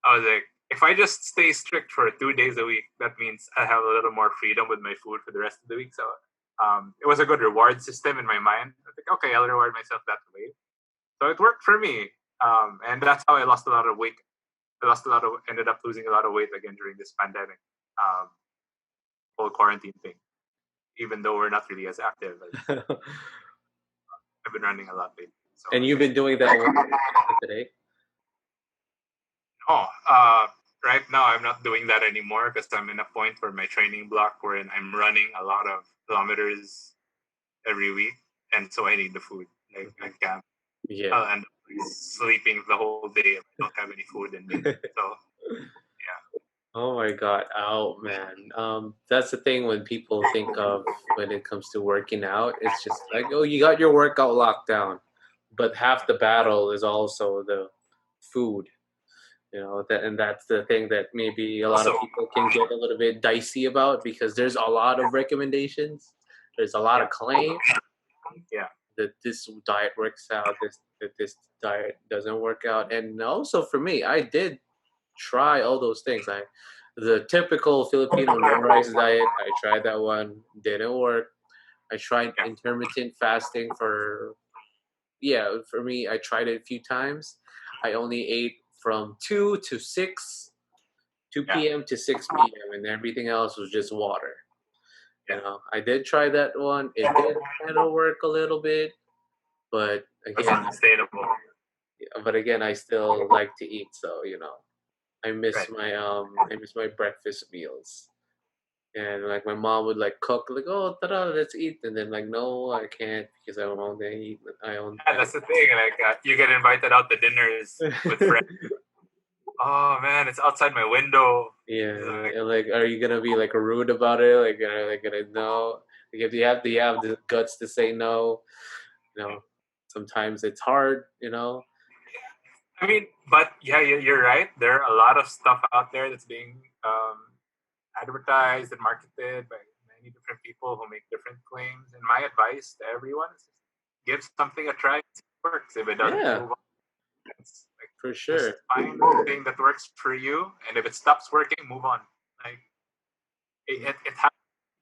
I was like, if I just stay strict for 2 days a week, that means I have a little more freedom with my food for the rest of the week. So it was a good reward system in my mind. I think, okay, I'll reward myself that way. So it worked for me, and that's how I lost a lot of weight. Ended up losing a lot of weight again during this pandemic, um, whole quarantine thing. Even though we're not really as active, I've been running a lot lately. So And you've been doing that one today? no, right now I'm not doing that anymore because I'm in a point where my training block wherein I'm running a lot of kilometers every week, and so I need the food. Like I can't. Yeah. I'll end up sleeping the whole day if I don't have any food in me. So yeah, Oh my God. Oh man. That's the thing when people think of when it comes to working out. It's just like, oh, you got your workout locked down. But half the battle is also the food. And that's the thing that maybe a lot also of people can get a little bit dicey about because there's a lot of recommendations. There's a lot yeah, of claim yeah, that this diet works out, this diet doesn't work out. And also for me, I did try all those things. The typical Filipino no rice diet, I tried that one, didn't work. I tried yeah, intermittent fasting for me, I tried it a few times. I only ate from 2 to 6, yeah, 2 p.m. to 6 p.m., and everything else was just water. yeah. I did try that one. It did kind of work a little bit, but That's again, unsustainable. I still like to eat, so Right. I miss my breakfast meals. And like my mom would like cook like, oh, tada, let's eat, and then like, no, I can't because I don't want to eat. Yeah, that's the thing. Like you get invited out to dinners with friends. Oh man, it's outside my window. Yeah, Like, and like, are you gonna be like rude about it? Like, are they gonna no? Like, if you have the guts to say no, you know, sometimes it's hard. I mean, but yeah, you're right. There are a lot of stuff out there that's being advertised and marketed by many different people who make different claims. And my advice to everyone is give something a try. If it works. If it doesn't, Yeah, move on. It's like for just sure. find the thing that works for you, and if it stops working, move on. Like it has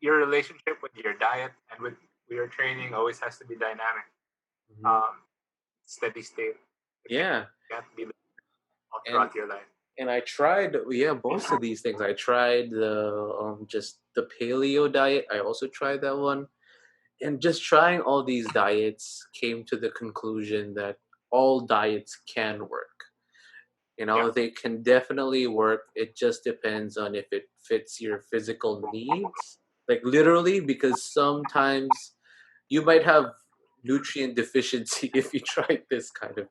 your relationship with your diet and with your training always has to be dynamic, Mhm. um, steady state. It Yeah, can't be all and throughout your life. I tried most of these things. I tried the just the paleo diet. I also tried that one, and just trying all these diets came to the conclusion that all diets can work. Yeah, They can definitely work. It just depends on if it fits your physical needs. Like literally, because sometimes you might have nutrient deficiency if you tried this kind of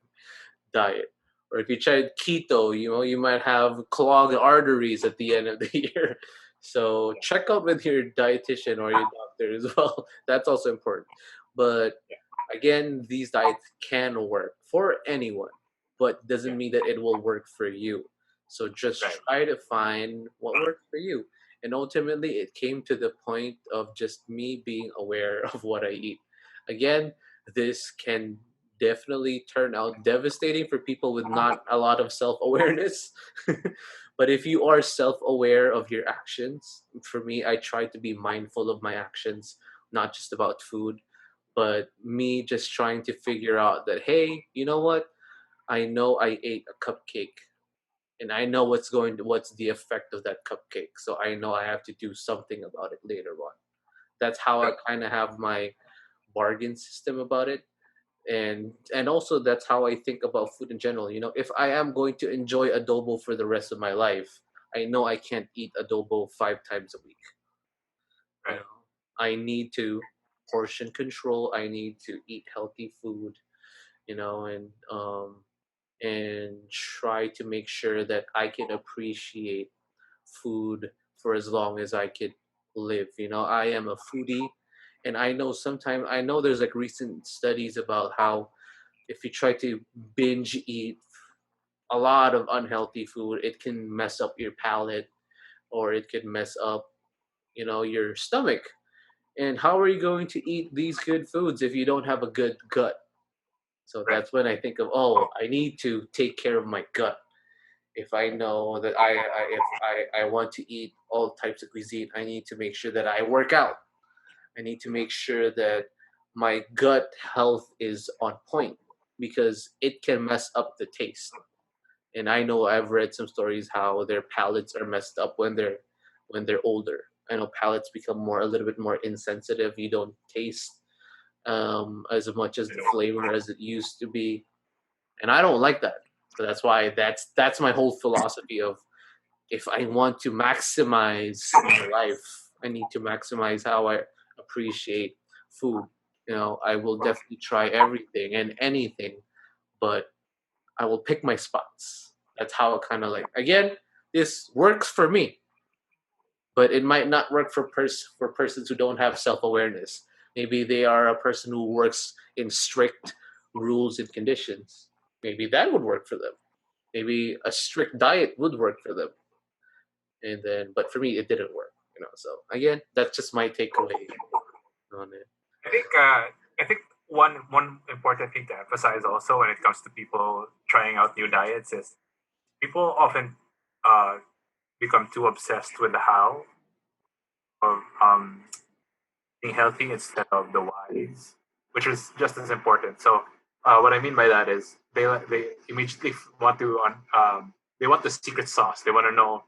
diet. Or if you tried keto, you might have clogged arteries at the end of the year. So check out with your dietitian or your doctor as well. That's also important. But yeah, again, these diets can work for anyone, but yeah, doesn't mean that it will work for you. So just right, try to find what works for you. And ultimately, it came to the point of just me being aware of what I eat. Again, this can definitely turn out devastating for people with not a lot of self awareness. But if you are self aware of your actions, for me, I try to be mindful of my actions, not just about food, but me just trying to figure out that, hey, you know what? I know I ate a cupcake and I know what's the effect of that cupcake. So I know I have to do something about it later on. That's how I right. kind of have my bargain system about it, and also that's how I think about food in general. If I am going to enjoy adobo for the rest of my life, I know I can't eat adobo 5 times a week. you Right. know I need to portion control. I need to eat healthy food, and and try to make sure that I can appreciate food for as long as I could live. I am a foodie, and I know there's like recent studies about how if you try to binge eat a lot of unhealthy food, it can mess up your palate, or it could mess up, your stomach. And how are you going to eat these good foods if you don't have a good gut? So Right. that's when I think of, oh, I need to take care of my gut. If I know that I want to eat all types of cuisine, I need to make sure that I work out. I need to make sure that my gut health is on point, because it can mess up the taste. And I know I've read some stories how their palates are messed up when they're older. I know palates become a little bit more insensitive. You don't taste as much as I the know. flavor as it used to be, and I don't like that. So that's my whole philosophy of, if I want to maximize my life, I need to maximize how I appreciate food. I will definitely try everything and anything, but I will pick my spots. That's how it kind of like, again, this works for me, but it might not work for persons who don't have self-awareness. Maybe they are a person who works in strict rules and conditions. Maybe that would work for them. Maybe a strict diet would work for them. And then, but for me, it didn't work. So again, that's just my takeaway on it. I think I think one important thing to emphasize also when it comes to people trying out new diets is people often uh, become too obsessed with the how of being healthy instead of the whys, which is just as important. So what I mean by that is they immediately want to they want the secret sauce. They want to know.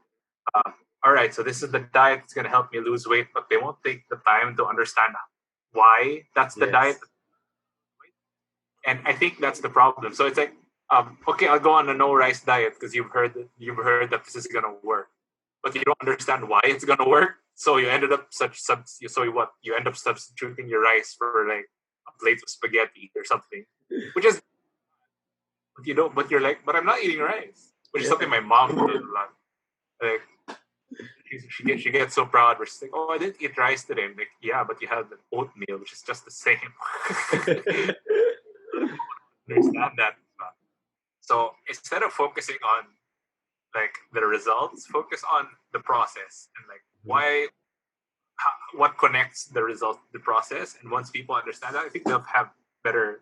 Uh, all right, so this is the diet that's going to help me lose weight, but they won't take the time to understand why that's the diet. Yes. And I think that's the problem. So it's like, okay, I'll go on a no rice diet because you've heard that this is gonna work, but you don't understand why it's gonna work. So you ended up you end up substituting your rice for like a plate of spaghetti or something, which is but you don't. But you're like, but I'm not eating rice, which is Yeah. something my mom did a lot. Like she gets so proud. Where she's like, oh, I didn't eat rice today. I'm like, yeah, but you had an oatmeal, which is just the same. Understand that. So instead of focusing on like the results, focus on the process and like what connects the result to the process. And once people understand that, I think they'll have better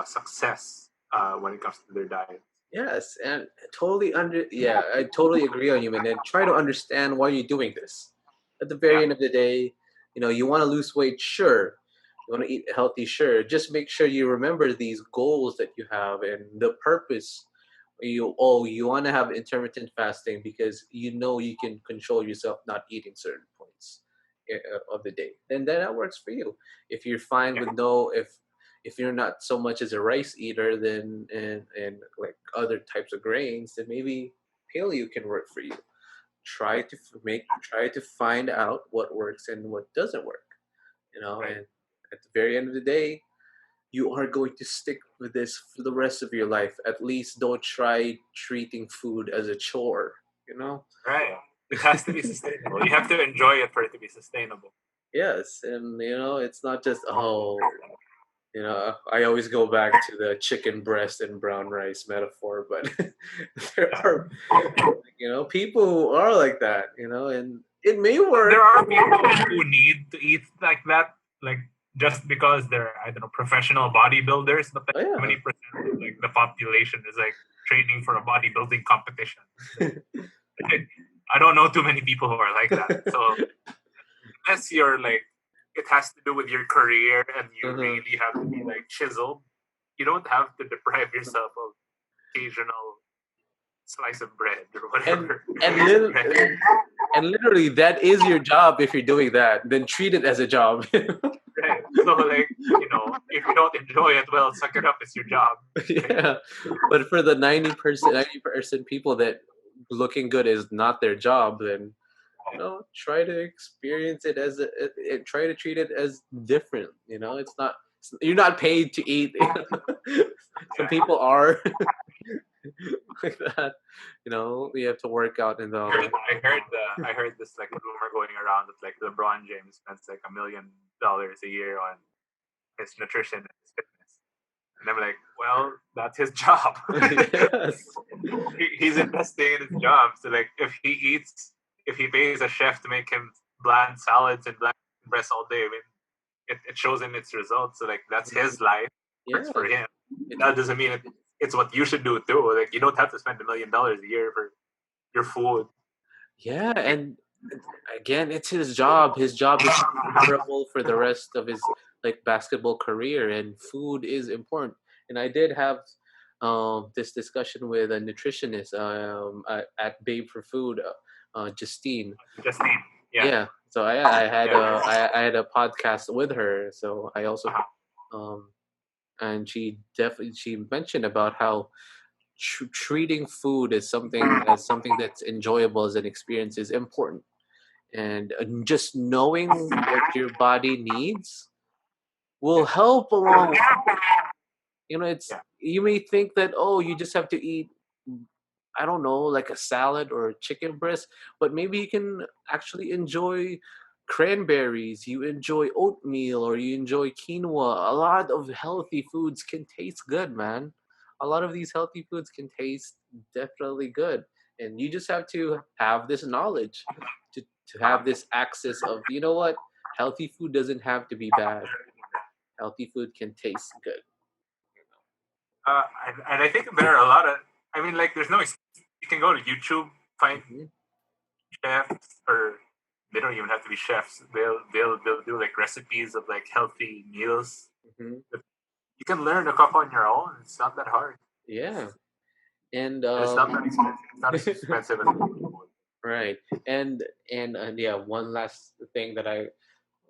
success when it comes to their diet. Yes, and yeah, I totally agree on you, man. And try to understand why you're doing this. At the very Yeah, end of the day, you want to lose weight, sure. You want to eat healthy, sure. Just make sure you remember these goals that you have and the purpose. You want to have intermittent fasting because you can control yourself not eating certain points of the day. Then that works for you. If you're fine yeah, with no, if you're not so much as a rice eater, then and like other types of grains, then maybe paleo can work for you. Try to find out what works and what doesn't work. right. And at the very end of the day, you are going to stick with this for the rest of your life. At least don't try treating food as a chore. You know. Right. It has to be sustainable. You have to enjoy it for it to be sustainable. Yes, and it's not just, oh, I always go back to the chicken breast and brown rice metaphor, but there Yeah. are, people who are like that, and it may work. There are people who need to eat like that, like just because they're, I don't know, professional bodybuilders, but like Oh how yeah. many percent of like the population is like training for a bodybuilding competition? Like, I don't know too many people who are like that. So unless you're like it has to do with your career and you Uh-huh. really have to be like chiseled, you don't have to deprive yourself of occasional slice of bread or And whatever. and little Right. and literally that is your job. If you're doing that, then treat it as a job. Right. So like, if you don't enjoy it, well, suck it up. It's your job. Like, Yeah, but for the 90% people that looking good is not their job, then try to experience it as try to treat it as different. It's not, you're not paid to eat. Some yeah. people are. like that. We have to work out in the. I heard this like rumor going around that like LeBron James spends like $1 million a year on his nutrition and his fitness. And I'm like, well, that's his job. Yes. He's investing in his job. So like, if he pays a chef to make him bland salads and bland breast all day, I mean, it shows in its results. So like, that's his life. Works Yeah. for him. That doesn't mean it's what you should do too. Like, you don't have to spend $1 million a year for your food. Yeah, and again, it's his job. His job is memorable for the rest of his like basketball career, and food is important. And I did have this discussion with a nutritionist at Babe for Food, Justine. Justine, yeah. Yeah, so I had a podcast with her. So I also um, and she mentioned about how treating food as something that's enjoyable as an experience is important, and just knowing what your body needs will help along. It's Yeah. you may think that, oh, you just have to eat, I don't know, like a salad or a chicken breast, but maybe you can actually enjoy cranberries, you enjoy oatmeal, or you enjoy quinoa. A lot of healthy foods can taste good, man. A lot of these healthy foods can taste definitely good. And you just have to have this knowledge to have this access of, you know what? Healthy food doesn't have to be bad. Healthy food can taste good. And I think there are a lot of. I mean, like, there's no. You can go to YouTube, find Hmm. chefs, or they don't even have to be chefs. They'll do like recipes of like healthy meals. Hmm. You can learn to cook on your own. It's not that hard, Yeah. And and it's not that expensive. It's not as expensive as food. right. And yeah, one last thing that I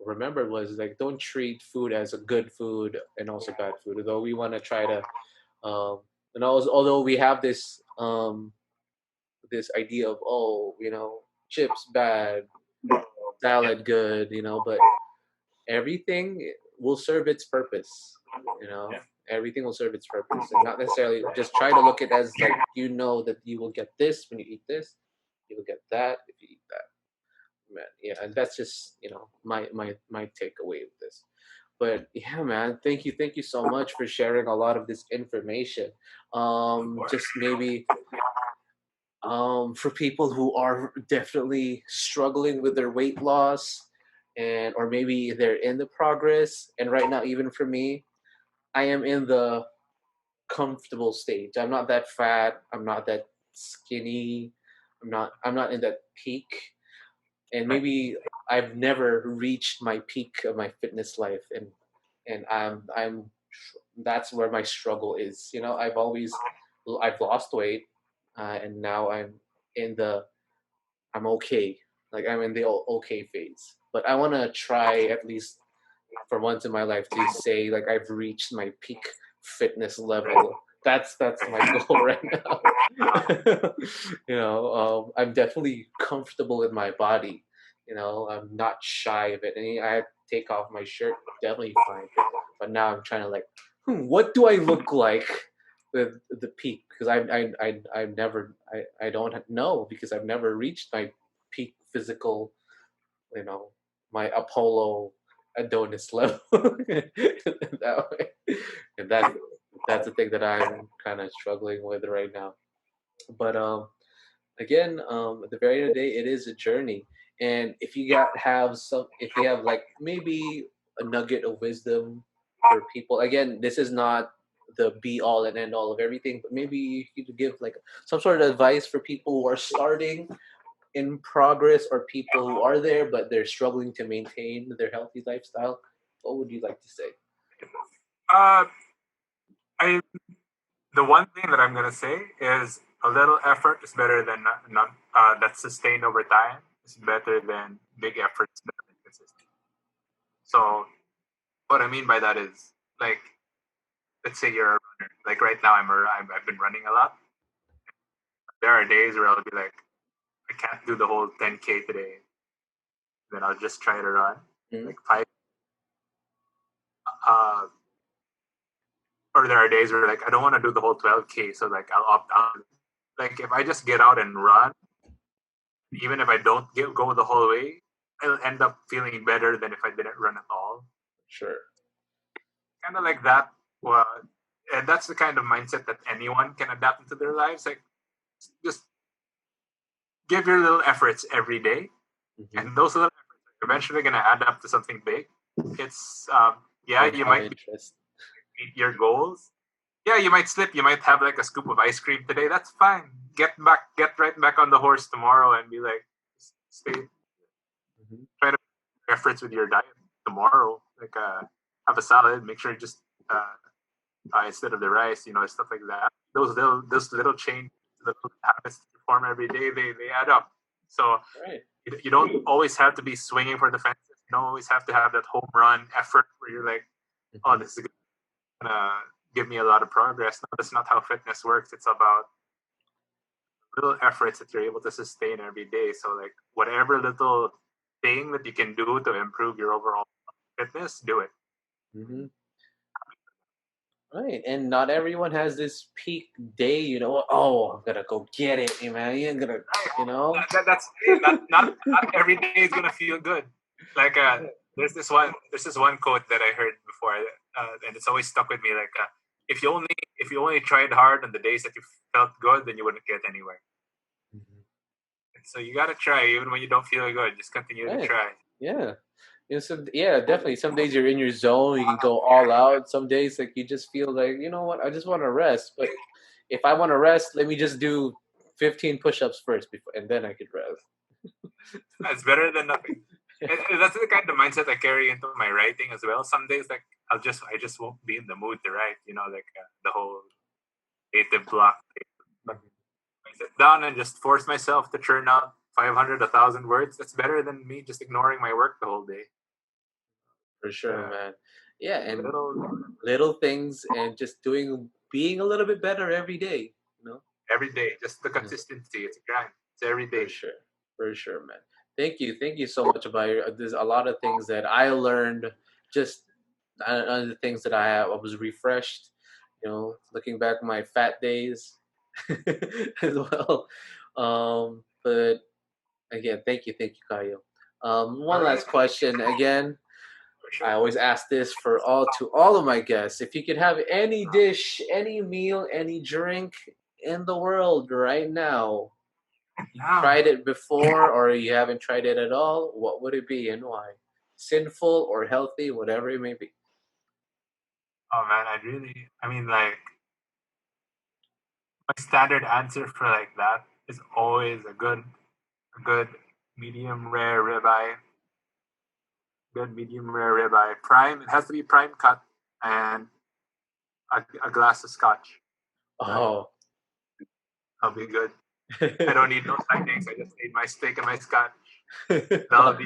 remembered was like, don't treat food as a good food and also bad food. Although we want to try to although we have this idea of, oh, chips bad, Yeah, salad good, but everything will serve its purpose. You know, yeah. everything will serve its purpose, and not necessarily just try to look at it as like, that you will get this when you eat this, you will get that if you eat that. Man, yeah, and that's just my takeaway of this. But yeah, man, thank you so much for sharing a lot of this information. Just maybe for people who are definitely struggling with their weight loss, and or maybe they're in the progress, and right now, even for me, I am in the comfortable stage. I'm not that fat, I'm not that skinny, I'm not in that peak, and Right. maybe I've never reached my peak of my fitness life, and that's where my struggle is. I've lost weight, and now in the I'm okay. Like, I'm in the okay phase. But I want to try at least for once in my life to say like I've reached my peak fitness level. That's my goal right now. I'm definitely comfortable with my body. I'm not shy of it. And I take off my shirt, definitely fine. But now I'm trying to like, what do I look like with the peak? Because I've never I don't know, because I've never reached my peak physical, you know, my Apollo Adonis level that way. And that's the thing that I'm kind of struggling with right now. But again, at the very end of the day, it is a journey. And if you have like maybe a nugget of wisdom for people, again, this is not the be all and end all of everything, but maybe you could give like some sort of advice for people who are starting in progress, or people who are there but they're struggling to maintain their healthy lifestyle. What would you like to say? Uh, I The one thing that I'm gonna say is a little effort is better than not that's sustained over time. Is better than big efforts, better than consistent. So what I mean by that is, like, let's say you're a runner. Like right now, I've been running a lot. There are days where I'll be like, I can't do the whole 10K today. Then I'll just try to run Mm-hmm. like five, uh, or there are days where like I don't want to do the whole 12K, so like I'll opt out. Like if I just get out and run, even if I don't go the whole way, I'll end up feeling better than if I didn't run at all. Sure. Kind of like that. Well, and that's the kind of mindset that anyone can adapt into their lives. Like just give your little efforts every day, and those little efforts are eventually going to add up to something big. It's yeah, Don't you have might interest. meet your goals. Yeah, you might slip. You might have like a scoop of ice cream today. That's fine. Get right back on the horse tomorrow, and be like, stay. Try to make efforts with your diet tomorrow. Like, have a salad. Make sure you just instead of the rice, stuff like that. Those little change, little habits that you form every day, they add up. So Right. you don't always have to be swinging for the fences. You don't always have to have that home run effort where you're like, oh, this is gonna give me a lot of progress. No, that's not how fitness works. It's about little efforts that you're able to sustain every day. So like whatever little thing that you can do to improve your overall fitness, do it. Mm-hmm. Right, and not everyone has this peak day. Oh, I'm gonna go get it, man. You ain't gonna, Right. you know. That's not every day is gonna feel good. Like there's this one quote that I heard before, and it's always stuck with me. Like if you only tried hard on the days that you felt good, then you wouldn't get anywhere. Mhm. So you gotta try even when you don't feel good. Just continue to Right. try. Yeah. Definitely. Some days you're in your zone, you can go all out. Some days like you just feel like, you know what, I just want to rest. But if I want to rest, let me just do 15 push-ups first before, and then I could rest. It's better than nothing. And that's the kind of mindset I carry into my writing as well. Some days like I just won't be in the mood to write. Like the whole creative block. But I sit down and just force myself to churn out 500, 1,000 words. That's better than me just ignoring my work the whole day. For sure, Uh, man. Yeah, and little little things and just being a little bit better every day, you know? every day, just the Yeah, consistency. It's a grind. It's every for day. sure. For sure, man. Thank you so much about your. There's a lot of things that I learned. Just other things that I was refreshed. Looking back at my fat days as well. But again, thank you, Kayo. All One right, last question. Again, for I sure. always ask this to all of my guests. If you could have any dish, any meal, any drink in the world right now, Yeah. tried it before or you haven't tried it at all, what would it be and why? Sinful or healthy, whatever it may be. Oh man, I mean, like my standard answer for like that is always a good medium rare ribeye. Good medium rare ribeye. Prime. It has to be prime cut and a glass of scotch. Right. Oh, I'll be good. I don't need no side things. I just need my steak and my scotch. That'll be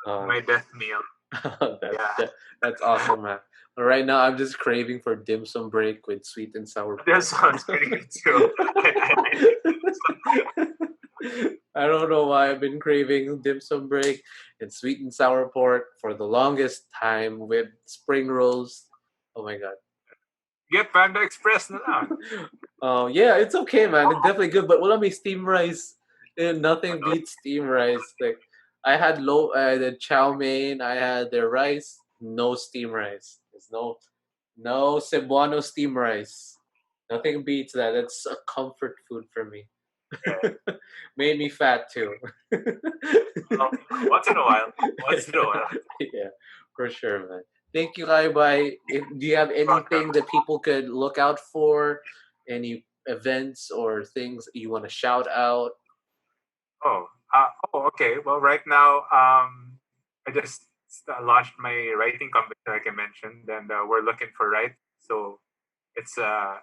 oh, my death meal. that's Yeah. that's awesome, man. Right now, I'm just craving for dim sum break with sweet and sour That pork. sounds pretty good too. I don't know why I've been craving dim sum break and sweet and sour pork for the longest time with spring rolls. Oh my god. Get Panda Express na lang. Oh yeah, it's okay, man. It's definitely good. But what me steam rice? And nothing beats steam rice. Like the chow mein. I had the rice. No steam rice. There's no Cebuano steam rice. Nothing beats that. That's a comfort food for me. Made me fat too. Well, once in a while. Once in a while. Yeah, for sure, man. Thank you, Kai Bai. Do you have anything that people could look out for? Any events or things you want to shout out? Okay. Well, right now, I just launched my writing company, like I mentioned, and we're looking for So it's not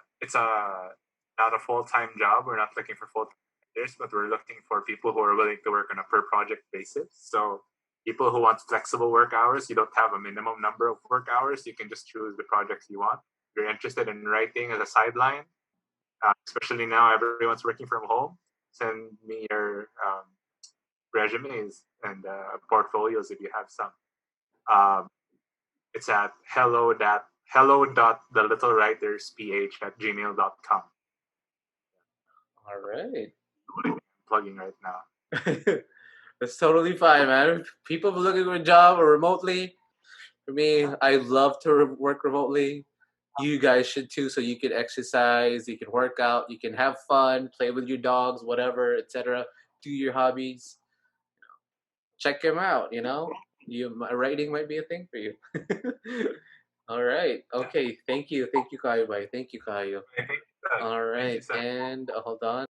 a full time job. We're not looking for full time writers, but we're looking for people who are willing to work on a per project basis. So people who want flexible work hours, you don't have a minimum number of work hours. You can just choose the projects you want. If you're interested in writing as a sideline, especially now everyone's working from home. Send me your resumes and portfolios if you have some. Um, it's at hello hello.thelittlewritersph@gmail.com. All right. What I'm plugging right now. That's totally fine, man. People looking for a job or remotely. For me, I love to work remotely. You guys should too, so you can exercise, you can work out, you can have fun, play with your dogs, whatever, etc. Do your hobbies. Check him out. My writing might be a thing for you. All right. Okay. Thank you. Thank you, Kayo. Bye. Thank you, Kayo. I think, All thank you, right. Sam. And hold on.